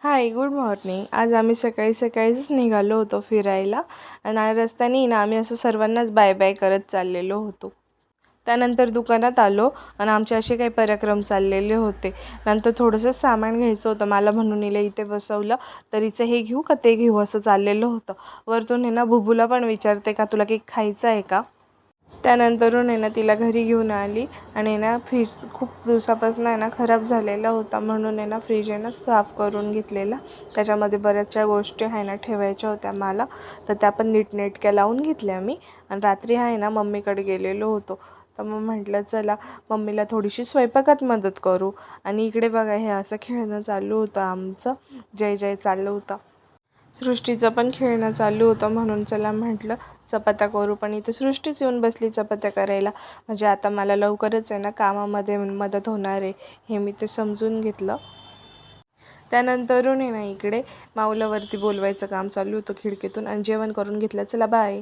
हाय, good morning. आज आम्ही सकाळी सकाळीच निघालो होतो फिरायला आणि रस्त्याने ना आम्ही असं सर्वांनाच बाय बाय करत चाललेलो होतो. त्यानंतर दुकानात आलो आणि आमचे असे काही पराक्रम चाललेले होते. नंतर थोडंसं सामान घ्यायचं होतं मला, म्हणून हिला इथे बसवलं. तर हिचं हे घेऊ का ते घेऊ असं चाललेलं होतं. वरतून ना बुबूला पण विचारते का तुला केक खायचा आहे का. त्यानंतरून ना तिला घरी घेऊन आली आणि ना फ्रीज खूप दिवसापासून ना खराब झालेला होता, म्हणून ना फ्रीज ना साफ करून घेतलेला. त्याच्यामध्ये बऱ्याचशा गोष्टी ना ठेवायच्या होत्या मला, तर त्या पण नीटनेटक्या लावून घेतल्या मी. आणि रात्री ना मम्मीकडे गेलेलो होतो, तर मग म्हटलं चला मम्मीला थोडीशी स्वयंपाकात मदत करू. आणि इकडे बघा हे असं खेळणं चालू होतं आमचं, जय जय चालू होतं. सृष्टीचं पण खेळणं चालू होतं, म्हणून चला म्हटलं चपात्या करू. पण इथे सृष्टीच येऊन बसली चपात्या करायला. म्हणजे आता मला लवकरच ना कामामध्ये मदत होणार आहे हे मी ते समजून घेतलं. त्यानंतरून ना इकडे माऊलावरती बोलवायचं काम चालू होतं खिडकीतून, आणि जेवण करून घेतलं. चला बाय.